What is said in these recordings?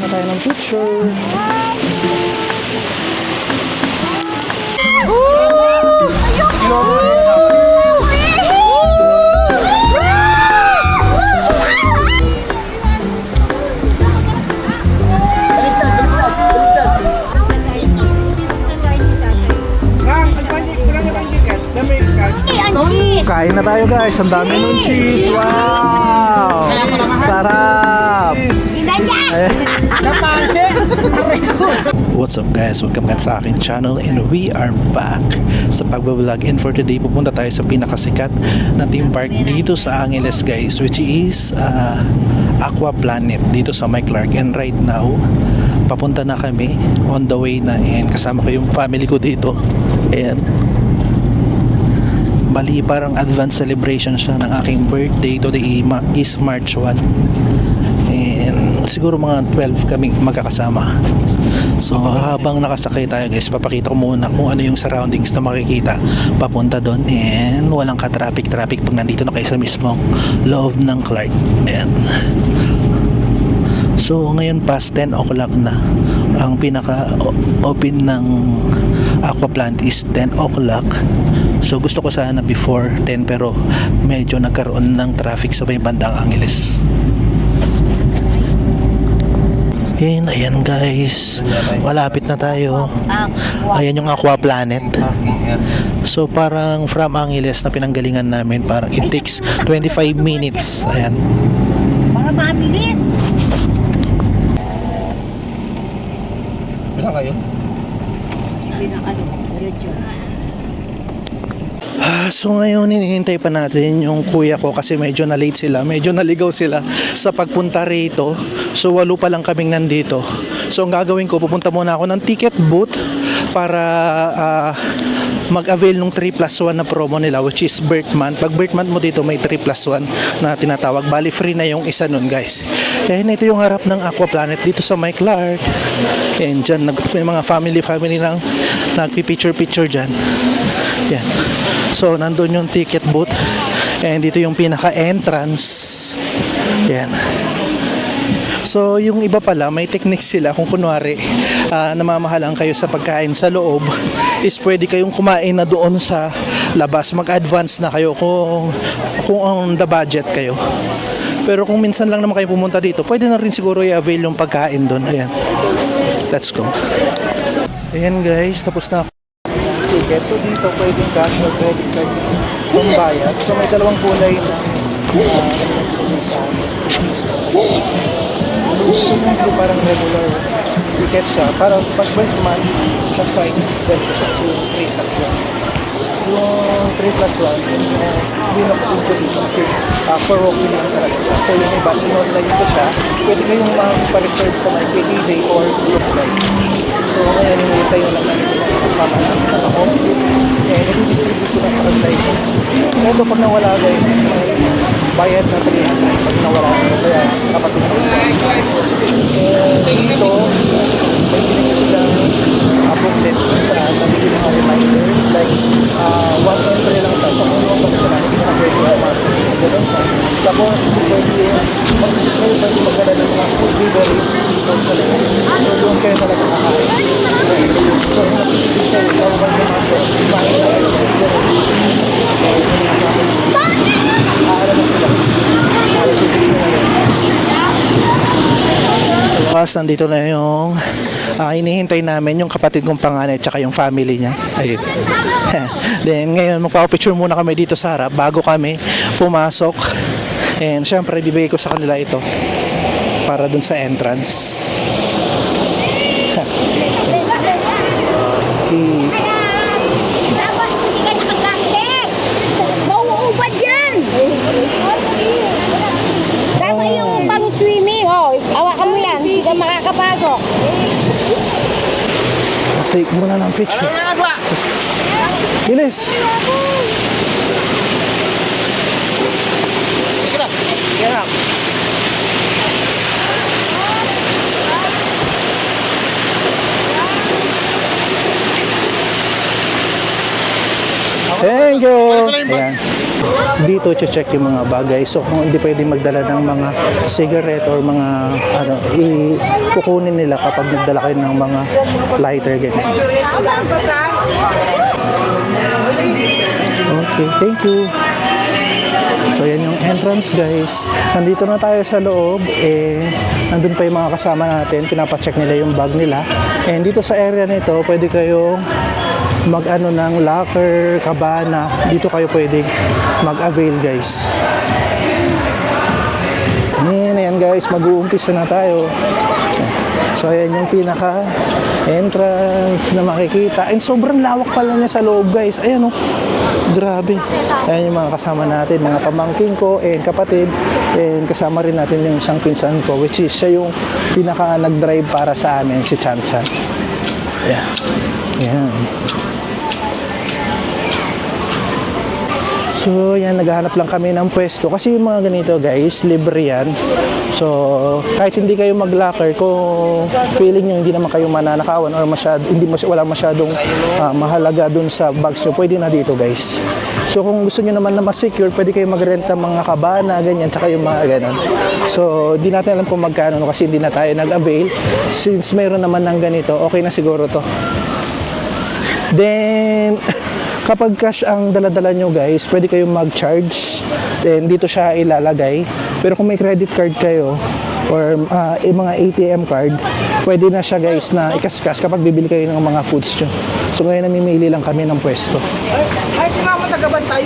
tayo ng picture. Kain na tayo guys, ang dami ng cheese. Wow! Sarap! What's up guys? Welcome back sa akin channel and we are back sa pagbablog. And for today, pupunta tayo sa pinakasikat na theme park dito sa Angeles guys, which is Aqua Planet dito sa Mike Clark. And right now, papunta na kami, on the way na, and kasama ko yung family ko dito. And bali parang advance celebration siya ng aking birthday. Today is March 1 and siguro mga 12 kaming magkakasama. So habang nakasakay tayo guys, papakita ko muna kung ano yung surroundings na makikita papunta doon, and walang ka-traffic pag nandito na kayo sa mismong loob ng Clark. And so ngayon past 10 o'clock na. Ang pinaka open ng Aqua Planet is 10 o'clock. So gusto ko sana before 10, pero medyo nagkaroon ng traffic sa may bandang Angeles. And ayan guys, malapit na tayo. Ayan yung Aqua Planet. So parang from Angeles na pinanggalingan namin, parang it takes 25 minutes. Ayan. Para mabilis. Saan kayo? Sige na diretso. So ngayon hinihintay pa natin yung kuya ko kasi medyo na late sila, medyo naligaw sila sa pagpunta rito. So 8 pa lang kaming nandito. So ang gagawin ko, pupunta muna ako ng ticket booth para mag-avail ng 3+1 na promo nila, which is birth month. Pag birth month mo dito, may 3+1 na tinatawag. Bali free na yung isa nun guys. And ito yung harap ng Aqua Planet dito sa Mike Clark. And dyan may mga family lang nagpipicture dyan. Yan. So nandun yung ticket booth, and dito yung pinaka entrance. Yan. So yung iba pala, may techniques sila. Kung kunwari namamahalan kayo sa pagkain sa loob, is pwede kayong kumain na doon sa labas. Mag-advance na kayo kung on the budget kayo. Pero kung minsan lang naman kayo pumunta dito, pwede na rin siguro i-avail yung pagkain doon. Ayan. Let's go. Ayan guys, tapos na ako. Ticket. So dito pwedeng cash or credit card kung bayad. So may dalawang kulay na so parang regular ticket siya. Parang pag birth month na size is 12 siya. So 3+1. Yung 3+1 hindi na po dito kasi for walking lang talaga siya. So yung iba, in-online ko siya. Pwede kayong pa-reserve sa my day or group life. So ngayon hinihintay lang namin kasama namin sa home. And i-distribute ko ng online. Ito pag nawala guys, may bayad na 300 pag nawala nyo. Kaya kapatid ko siya. Dito, may binigay silang booklet sa nabili mga reminders. Like, one entry lang siya. So kung yung pagkakala, hindi na pwede pumasok. Ganun siya. Tapos, pwede magdala ng mga food delivery. So doon kayo talaga kakain. So yung napipili kayo, tawag yung mga kumain na kayo. So bukas, nandito na yung hinihintay namin yung kapatid kong panganay at saka yung family niya. Ayun. Then ngayon magpapicture muna kami dito sa harap bago kami pumasok. And syempre bibigay ko sa kanila ito para dun sa entrance. Dapat hindi ka nakagamit. Mauubad yan. Dapat yung pang-swimming. Hawakan mo yan. Hindi ka makakapasok. Take muna ng picture. Bilis. Thank you! Ayan. Dito check yung mga bagay. So kung hindi pwede magdala ng mga cigarette or mga ano, kukunin nila kapag nagdala kayo ng mga lighter ganyan. Okay, thank you. So yan yung entrance guys. Nandito na tayo sa loob. Nandun pa yung mga kasama natin. Pinapacheck nila yung bag nila. And dito sa area nito, pwede kayong mag-ano ng locker, cabana. Dito kayo pwede mag-avail guys. Ayan guys, mag-uumpisa na tayo. So ayan yung pinaka entrance na makikita. And sobrang lawak pala niya sa loob guys. Ayan oh. Grabe. Ayan yung mga kasama natin, mga pamangking ko and kapatid. And kasama rin natin yung isang pinsan ko, which is siya yung pinaka nag-drive para sa amin, si Chan Chan. Ayan. Ayan. So, yan, naghahanap lang kami ng pwesto. Kasi yung mga ganito, guys, libre yan. So, kahit hindi kayo mag-locker, kung feeling nyo hindi naman kayo mananakawan or wala masyadong mahalaga dun sa bags nyo, pwede na dito, guys. So, kung gusto nyo naman na mas-secure, pwede kayo mag-rent ng mga kabana, ganyan, tsaka yung mga ganon. So, di natin alam kung magkano kasi hindi na tayo nag-avail. Since mayroon naman ng ganito, okay na siguro to. Then, kapag cash ang dala-dala nyo guys, pwede kayong mag-charge. Then dito siya ilalagay. Pero kung may credit card kayo or mga ATM card, pwede na siya guys na ikaskas kapag bibili kayo ng mga foods nyo. So ngayon namimili lang kami ng pwesto. Ay, sinama tagabantay.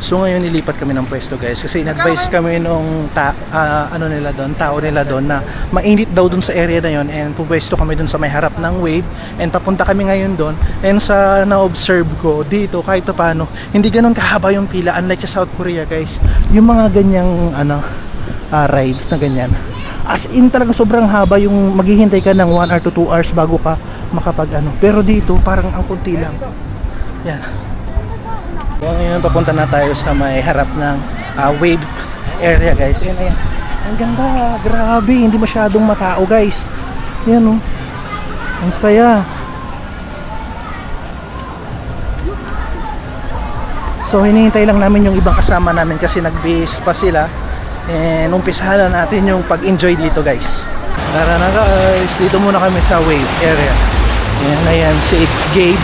So ngayon nilipat kami ng pwesto guys kasi in-advise kami nung tao nila doon na mainit daw doon sa area na yon and pupwesto kami doon sa may harap ng Wave and papunta kami ngayon doon and sa na-observe ko dito kahit paano hindi ganoon kahaba yung pila unlike sa South Korea guys. Yung mga ganyang rides na ganyan. As in talaga sobrang haba yung maghihintay ka ng 1 or 2 hours bago ka makapag Pero dito parang ang kunti lang. Yan. So, ngayon papunta na tayo sa may harap ng Wave area guys. Ayan, ayan. Ang ganda, grabe, hindi masyadong matao guys. Yan oh. Ang saya. So hinihintay lang namin yung ibang kasama namin kasi nag-base pa sila. And umpisahan na natin yung pag-enjoy dito guys. Tara na guys, dito muna kami sa Wave area. Ayan, ayan, si Gabe,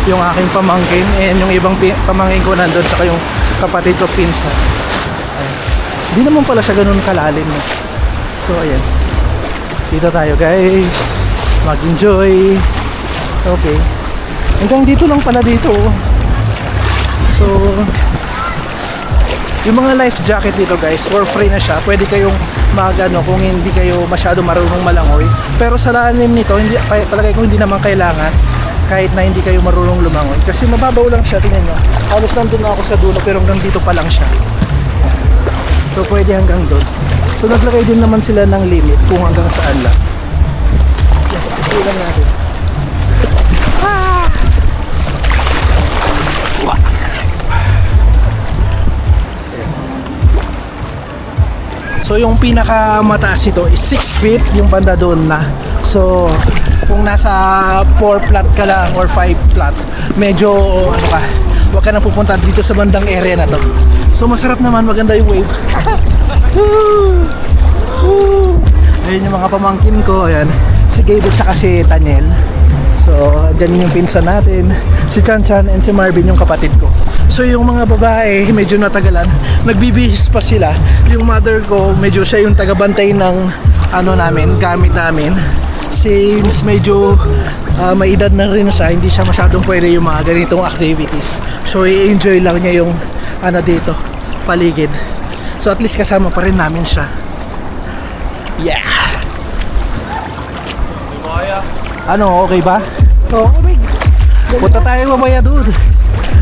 yung aking pamangkin, and yung ibang pamangkin ko nandun, tsaka yung kapatid ko pinsan. Ayan. Di naman pala siya ganun kalalim. So ayan, dito tayo guys, mag-enjoy. Okay, hanggang dito lang pala dito. So yung mga life jacket dito guys, for free na siya. Pwede kayong kung hindi kayo masyado marunong malangoy. Pero sa lalim nito, palagay ko hindi naman kailangan kahit na hindi kayo marunong lumangoy. Kasi mababaw lang siya, tingnan nyo. Halos nandun na ako sa dulo pero hanggang dito pa lang siya. So pwede hanggang doon. So naglagay din naman sila ng limit kung hanggang saan lang. Yan, lang natin. So yung pinakamataas ito is 6 feet, yung banda doon na. So kung nasa 4 flat ka lang or 5 flat, medyo wag ka na pupunta dito sa bandang area na to. So masarap naman, maganda yung wave. Ayun yung mga pamangkin ko, ayan. Si Gabe at saka si Taniel. So dyan yung pinsan natin, si Chan Chan and si Marvin yung kapatid ko. So yung mga babae medyo natagalan, nagbibihis pa sila. Yung mother ko medyo siya yung tagabantay ng namin, gamit namin. Since medyo may edad na rin siya, hindi siya masyadong pwede yung mga ganitong activities. So i-enjoy lang niya yung dito, paligid. So at least kasama pa rin namin siya. Yeah. Okay ba? Oo, okay. Punta tayo mamaya doon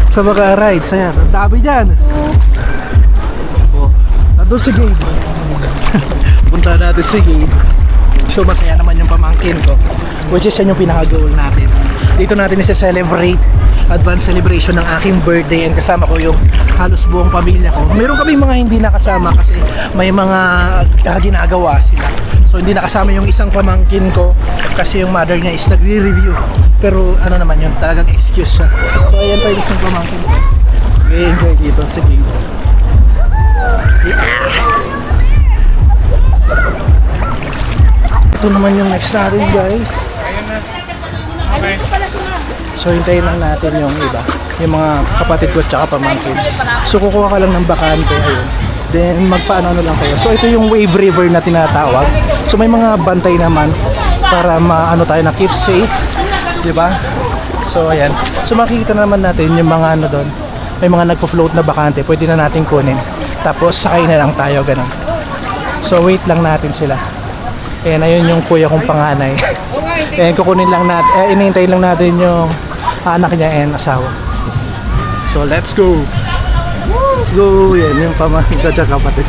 sa mga rides. Ayan, ang dami dyan. Nandun si Gabe. Punta natin si Gabe. So masaya naman yung pamangkin ko, which is yan yung pinaka-goal natin. Dito natin isa-celebrate, advance celebration ng aking birthday, and kasama ko yung halos buong pamilya ko. Meron kami mga hindi nakasama kasi may mga ginagawa sila. So hindi nakasama yung isang pamangkin ko kasi yung mother niya is nagre-review. Pero naman yun, talagang excuse siya. So ayan pa yung isang pamangkin ko. Nag-enjoy dito. Sige. Ito naman yung next natin guys. So hintayin lang natin yung iba, yung mga kapatid ko at saka pamangkin. So kukuha ka lang ng bakante, ayun. Then magpaano lang kayo. So ito yung Wave River na tinatawag. So may mga bantay naman para maano tayo na keep safe, di ba? So ayan. So makikita naman natin yung mga ano doon. May mga nagpo-float na bakante, pwede na natin kunin. Tapos sakay na lang tayo ganun. So wait lang natin sila. Ayan, ayun yung kuya kong panganay. Ayan, kukunin lang natin, inihintayin lang natin yung anak niya and asawa. So let's go. Let's go. Yan yung pamangkin ko at kapatid.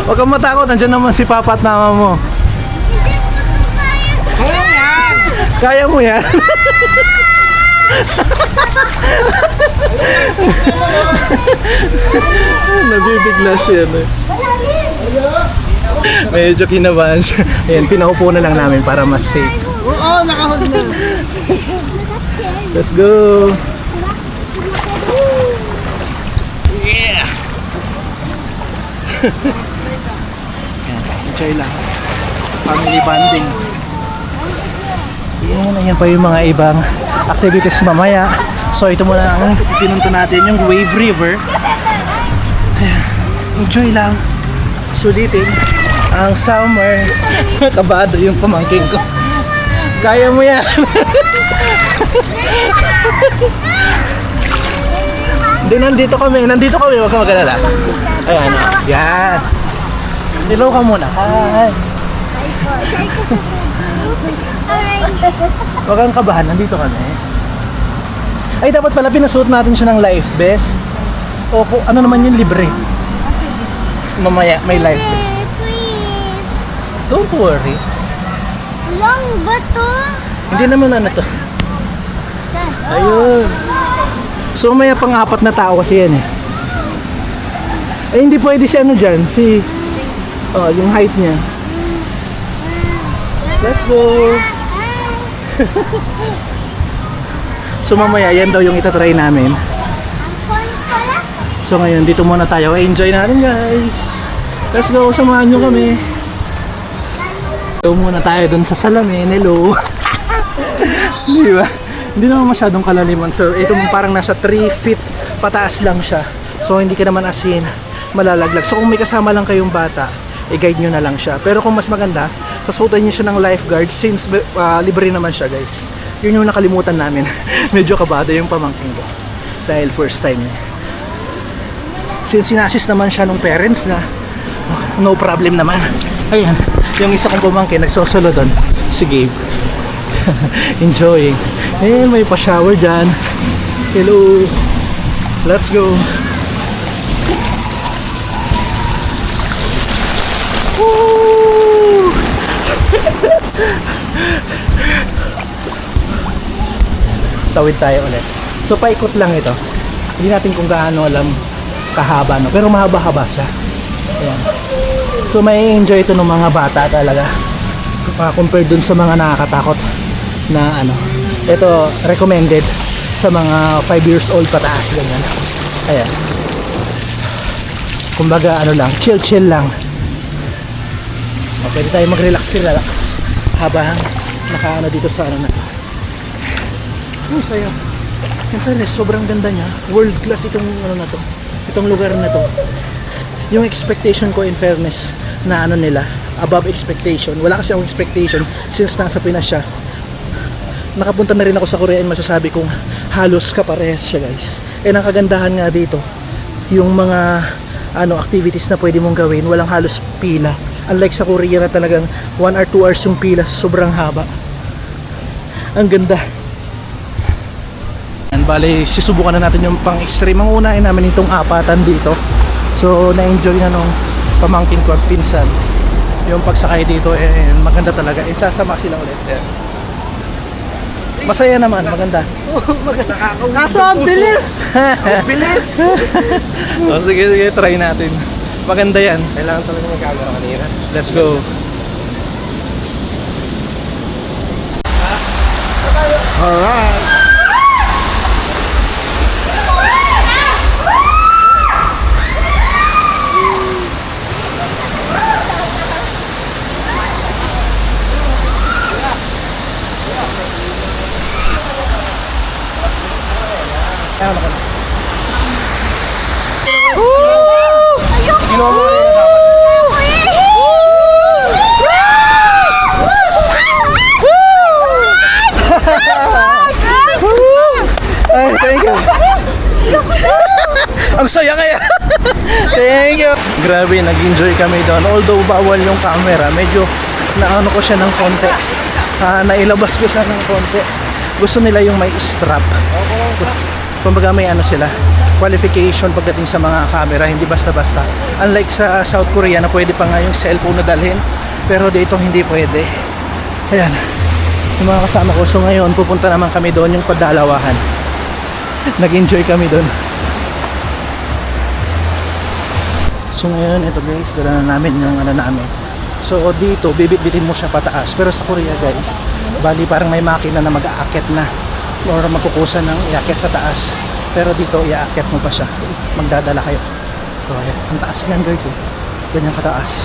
Huwag kang matakot, nandiyan naman si papa at mama mo. Kaya mo yan. Nabibigla siya eh. Medyo kinabahan siya. Ayan, pinaupo na lang namin para mas safe. Oo, nakahod na. Let's go. Yeah. Ayan, enjoy lang. Family bonding. Ayan pa yung mga ibang activities mamaya. So ito muna ang pinunta natin, yung Wave River. Ayan, enjoy lang. Sulitin ang summer. Kabado yung pamangking ko. Kaya mo yan. Hindi, nandito kami, huwag ka mag-alala. Ayan, yan. Hello ka muna. Hi. Huwag kang kabahan, nandito kami. Ay, dapat pala pinasuot natin siya ng life vest. O ano naman yung libre. Mamaya, may life vest. Don't worry. Long ba to? Hindi naman ano to. Ayun. So may pang-apat na tao kasi yan eh. Ay hindi pwede si ano dyan. Si yung height niya. Let's go. So mamaya yan daw yung itatry namin. So ngayon dito muna tayo. Enjoy natin guys. Let's go. Samahan nyo kami. Ito muna tayo dun sa salamin. Hello. Di ba? Hindi naman masyadong kalaliman. So ito parang nasa 3 feet pataas lang siya. So hindi ka naman as in malalaglag. So kung may kasama lang kayong bata, i-guide nyo na lang siya. Pero kung mas maganda, pasuotan nyo siya ng lifeguard since libre naman siya guys. Yun yung nakalimutan namin. Medyo kabado yung pamangking ko. Dahil first time niya. Since sinassist naman siya nung parents na, no problem naman. Ayan. Yung isa kong pamangkin nagsosolo doon, si Gabe. Enjoying. Eh, may pa-shower dyan. Hello. Let's go. Woo! Tawid tayo ulit. So paikot lang ito. Hindi natin kung gaano alam kahaba, no? Pero mahaba-haba siya. Ayan. So may enjoy ito ng mga bata talaga compared dun sa mga nakakatakot na ano. Ito recommended sa mga 5 years old pataas ganyan. Ayan. Kumbaga ano lang, chill lang. O, pwede tayo mag-relax habang nakaano dito sa ano na. Ang saya. In fairness, sobrang ganda niya. World class itong ano na to. Itong lugar na to. Yung expectation ko in fairness na ano nila, above expectation. Wala kasi akong expectation since nasa Pinas siya. Nakapunta na rin ako sa Korea and masasabi kong halos kaparehas siya guys. And ang kagandahan nga dito, yung mga activities na pwede mong gawin, walang halos pila. Unlike sa Korea na talagang 1 or 2 hours yung pila, sobrang haba. Ang ganda. And bale, susubukan na natin yung pang-extreme. Ang unahin namin itong apatan dito. So, na-enjoy na nung pamangkin ko at pinsan. Yung pagsakay dito, maganda talaga. And sasama sila ulit. Masaya naman, maganda. Maganda. Kaso ang bilis! Ang bilis! O, sige, try natin. Maganda yan. Kailangan talaga mag-camera kanina. Let's go. Alright. Kinuha mo na yun. Ay, thank you. Ang saya kaya. Thank you. Grabe, nag-enjoy kami doon. Although bawal yung camera, medyo naano ko siya ng konti. Nailabas ko siya ng konti. Gusto nila yung may strap. Kumbaga may ano sila, qualification pagdating sa mga camera, hindi basta-basta. Unlike sa South Korea na pwede pa nga yung cellphone na dalhin, pero dito hindi pwede. Ayan, yung mga kasama ko. So ngayon, pupunta naman kami doon, yung Padalawahan. Nag-enjoy kami doon. So ngayon, ito guys, dala na namin yung ano namin. So dito, bibit-bitin mo siya pataas. Pero sa Korea guys, bali parang may makina na mag-aakyat na or magkukusa ng iakyat sa taas. Pero dito, iaakyat mo pa siya. Magdadala kayo. So ayan, ang taas yan guys eh. Ganyan kataas.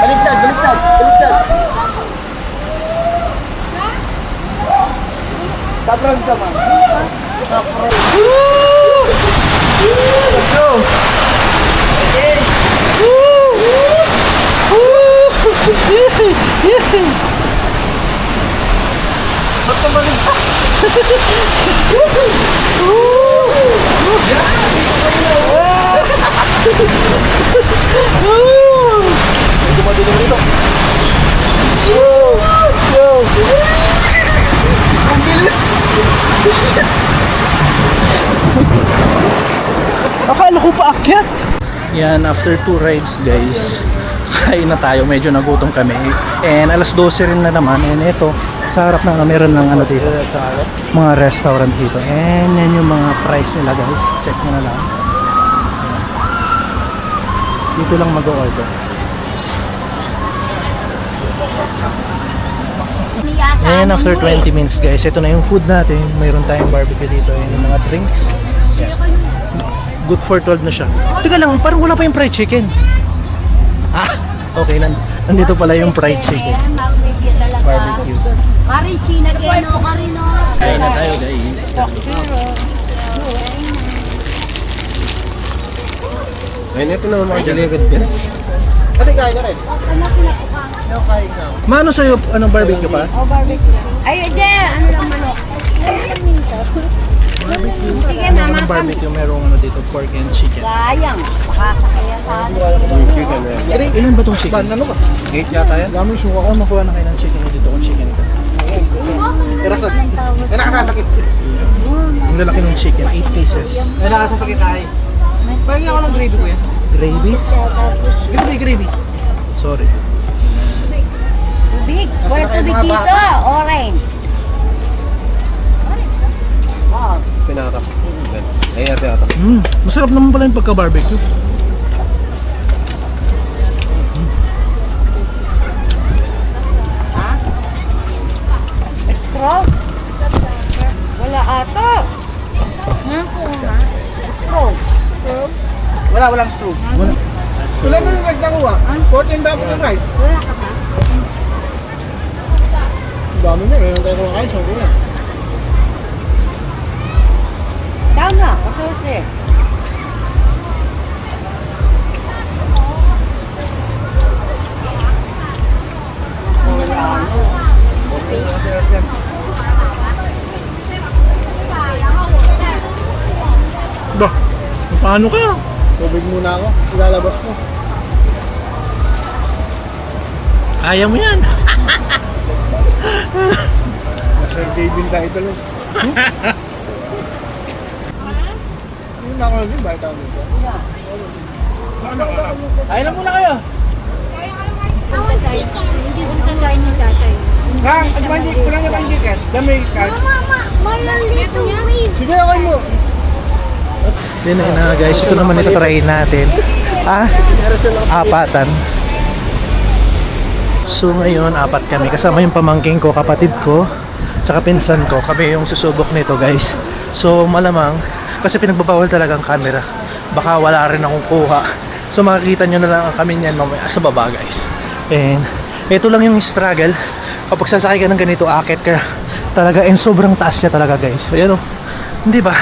Baliktad, baliktad, baliktad. Sabrang ka man. Let's go! Ba't ka baliktad? Medyo madilim dito. Ang bilis! Akala ko pa akyat. Yan, after 2 rides guys, kain na tayo, medyo nagutom kami. And alas 12 rin na naman. And ito, sa harap na meron ng ano dito, mga restaurant dito. And yan yung mga price nila guys. Check mo na lang. Dito lang mag-order. And after 20 minutes guys, ito na yung food natin. Mayroon tayong barbecue dito and yung mga drinks. Yan. Good for 12 na siya. Teka lang, parang wala pa yung fried chicken. Ah, okay. Nandito pala yung fried chicken. Barbecue. Maricina, Geno, Carino. Kain na tayo guys. Ayun, ito naman mga jaligad yan. Ate, kain ka rin. Ikaw kain ka. Mano sa'yo, anong barbecue pa? O, barbecue. Ay, hindi. Ano lang manok. Sige, mama. Anong barbecue? Merong ano dito, pork and chicken. Sayang. Makakakaya sa akin. Chicken na yan. Ilan ba itong chicken? Ano ka? 8 yata yan. Dami suka ko, makuha na kayo ng chicken dito kung chicken ito. Irasag. Ay, nakasasakit. Ang lalaki ng chicken, 8 pieces. Ay, nakasasakit ay. Pahingin ako ng gravy ko yan. Gravy? Gravy. Sorry. Tubig. Wala tubig dito. Orange. Wow. Pinaka. Ay, ate ata. Masarap naman pala yung pagka-barbecue. Straw. Wala ata. Straw. Walang straw. Wala. Wala ba yung nagdakuha? 14 dapat yung rice. Wala ka pa. Ang dami na, yung tayo kumakain, so yan. Tama. Kasi. Okay, ate ate yan. Ba, paano ka? Tubig muna ako, ilalabas ko. Kaya mo yan. Sir David tayo tuloy. Yung nakalagay, bakit ako nito? Kaya na muna kayo. Hindi ko kakain ni tatay. Ha? At mandi, kulang na ba yung chicken? Dami ka. Malalito yan. Sige, okay mo. Yun na guys, ito naman ito try natin. Apatan. So ngayon, 4 kami. Kasama yung pamangking ko, kapatid ko, tsaka pinsan ko. Kami yung susubok nito guys. So malamang, kasi pinagbabawal talaga ang camera. Baka wala rin akong kuha. So makikita nyo na lang kami niyan mamaya sa baba guys. And Ito lang yung struggle kapag sasakay ka ng ganito, akit ka talaga, and sobrang taas niya talaga guys. So yan o, hindi ba?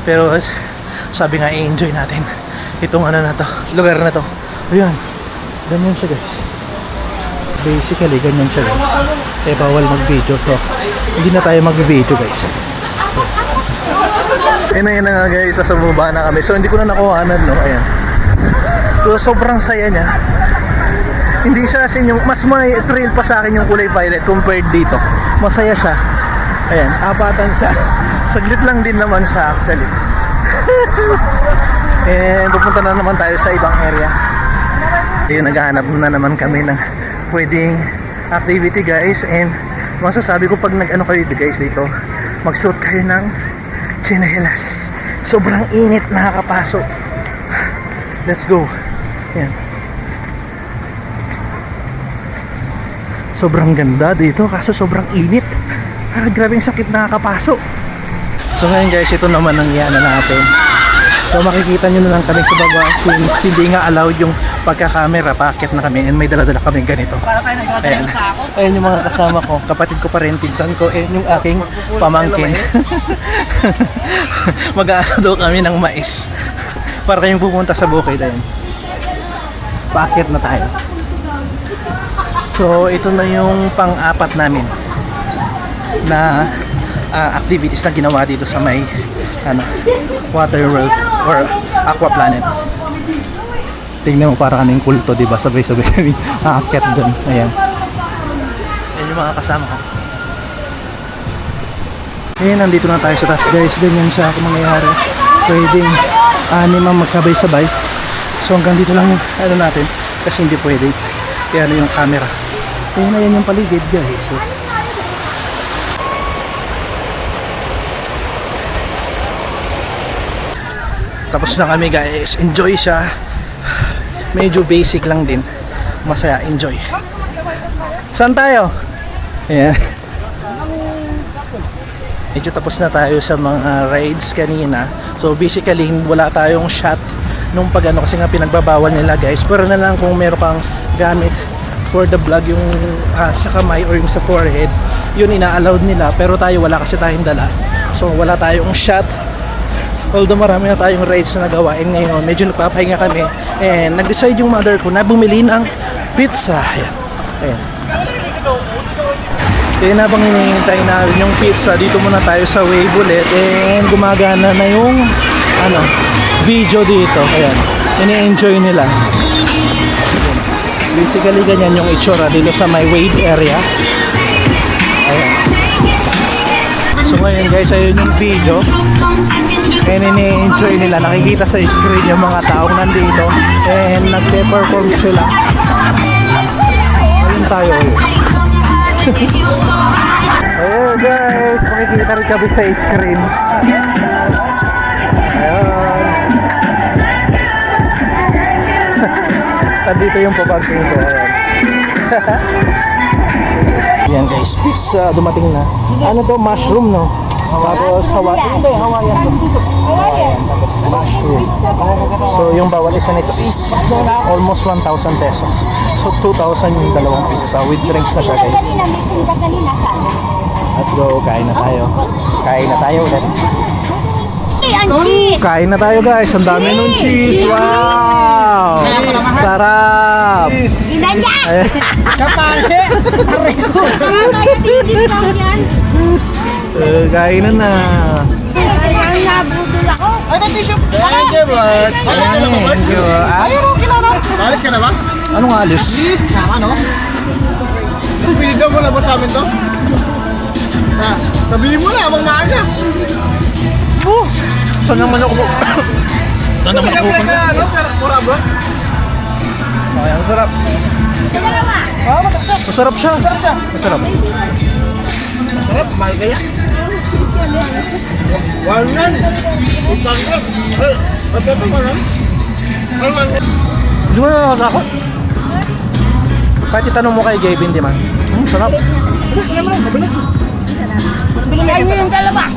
Pero sabi nga, i-enjoy natin itong ano na to, lugar na to. Ayan, ganyan siya guys. Basically, ganyan siya guys. Eh, bawal mag-video, so hindi na tayo mag-video guys. Yan na nga guys, nasa baba na kami. So hindi ko na nakuhanan, no? Ayan. So sobrang saya niya. Hindi siya as in yung, mas may thrill pa sa akin yung kulay violet compared dito. Masaya siya. Ayan, apatan siya. Saglit lang din naman siya actually. And pupunta na naman tayo sa ibang area. Ayun, naghahanap na naman kami ng pwedeng activity guys. And masasabi ko, pag nag-ano kayo guys dito, mag-suot kayo ng tsinelas. Sobrang init, nakakapasok. Let's go. Ayan. Sobrang ganda dito kaso sobrang init. Grabe yung sakit, nakakapasok. So ngayon guys, ito naman ang iyan natin. So makikita nyo na lang kami sa baba since hindi nga allowed yung pagka-camera. Paakit na kami and may dala-dala kami ganito. Ayan. Ayan yung mga kasama ko. Kapatid ko pa rin, pinsan ko, and yung aking pamangkin. Mag-aano daw kami ng mais. Para kayong pupunta sa bukid. Ayan. Paakit na tayo. So ito na yung pang-apat namin na activities na ginawa dito sa may Water World or Aqua Planet. Tingnan mo, para kaming kulto, diba? Sabay-sabay kami aakyat dun. Ayan. Ayan yung mga kasama ko. Ayan, nandito na tayo sa taas guys. Ganyan siya kung mangyayari. Pwedeng anim ang magsabay-sabay. So hanggang dito lang yung ano natin kasi hindi pwede. Kaya ano yung camera. Ayan na yan yung paligid guys. So, tapos na kami guys. Enjoy siya. Medyo basic lang din. Masaya, enjoy. Saan tayo? Ayan. Medyo tapos na tayo sa mga rides kanina. So basically wala tayong shot nung pag-ano kasi nga pinagbabawal nila guys. Pero na lang kung meron kang gamit for the vlog yung sa kamay or yung sa forehead, yun ina-allowed nila. Pero tayo wala kasi tayong dala. So wala tayong shot. Although marami na tayong rides na nagawa, and ngayon medyo nagpapahinga kami, and nag-decide yung mother ko na bumili ng pizza. Ayan. Ayan. Kaya habang hinihintay natin yung pizza, dito muna tayo sa Wave ulit, and gumagana na yung video dito. Ayan. Ini-enjoy nila. Basically ganyan yung itsura dito sa may Wave area. Ayan. So ngayon guys, ayun yung video. And ini-enjoy nila, nakikita sa screen yung mga taong nandito and nagpe-perform sila. Ayun tayo. Ayun guys, makikita rin kami sa screen. Ayun. Nandito yung pabagking ko. Ayun. Yan guys, pizza dumating na. Ano to? Mushroom, no? Tapos Hawaiian. Hindi, Hawaiian. Hawaiian. Tapos mushroom. So yung bawal isa nito is almost 1,000 pesos. So 2,000 yung dalawang pizza with drinks na siya guys. Let's go, kain na tayo. Kain na tayo ulit. Kain na tayo guys. Ang dami ng cheese. Wow! Sarap! Kapale! Aray ko! Discount yan! Kain na na. Ang nabudol ako. Ay, tissue! Thank you, bud! Thank you. Alis ka na ba? Anong alis? Tama, no? Pinigaw mo na ba sa amin to? Sabihin mo na, abang maaga. Saan naman ako? Saan naman ako? Pura bro? Ay, ang sarap. Masarap siya. Masarap. Sarap, may kaya? Walan! Utang ka! At ito mo lang? Di mo na nakasakot? Kahit itanong mo kay Gavin, di man? Sarap. Bigyan mo yung dalawa.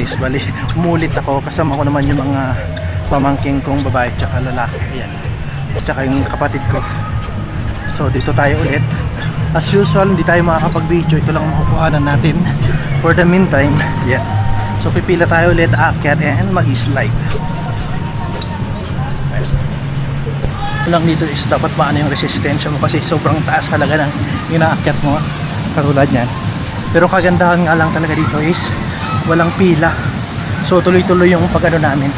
guys, bali umulit ako, kasama ko naman yung mga pamangking kong babae tsaka lalaki, ayan, tsaka yung kapatid ko. So dito tayo ulit. As usual, hindi tayo makakapag-video, ito lang makukuhanan natin for the meantime. Yeah. So pipila tayo ulit, aakyat and mag-slide. Lang dito is dapat maano yung resistensya mo kasi sobrang taas talaga ng inaakyat mo, katulad yan. Pero kagandahan nga lang talaga dito is walang pila, so tuloy-tuloy yung pagano namin,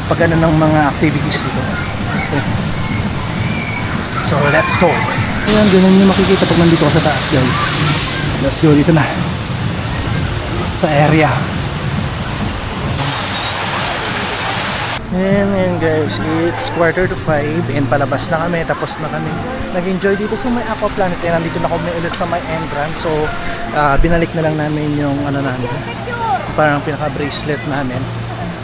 pagano ng mga activities dito. Okay. So let's go. Ayan, ganun yung makikita pag nandito ka sa taas, guys. Let's go dito na sa area. And guys, it's 4:45 and palabas na kami, tapos na kami nag-enjoy dito sa may Aqua Planet. And nandito na kami ulit sa may entrance. So binalik na lang namin yung ano namin, parang pinaka-bracelet namin.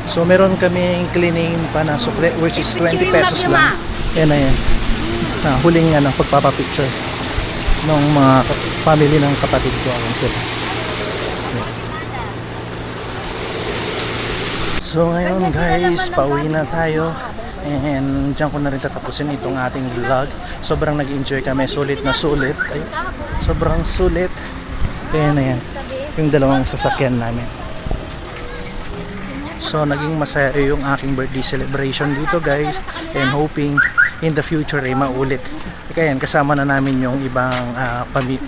So meron kaming cleaning pa na sukle, which is 20 pesos lang. Yan na yan, huling nga ng pagpapapicture ng mga family ng kapatid ko. So ngayon guys, pauwi na tayo and dyan ko na rin tatapusin itong ating vlog. Sobrang nag-enjoy kami, sulit na sulit. Ay, sobrang sulit. Kaya na yan, yung dalawang sasakyan namin. So naging masaya yung aking birthday celebration dito guys, and hoping in the future ay maulit. Kaya yan, kasama na namin yung ibang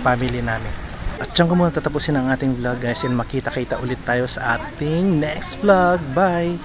family namin. At dyan ko muna tatapusin ang ating vlog guys, and makita-kita ulit tayo sa ating next vlog. Bye!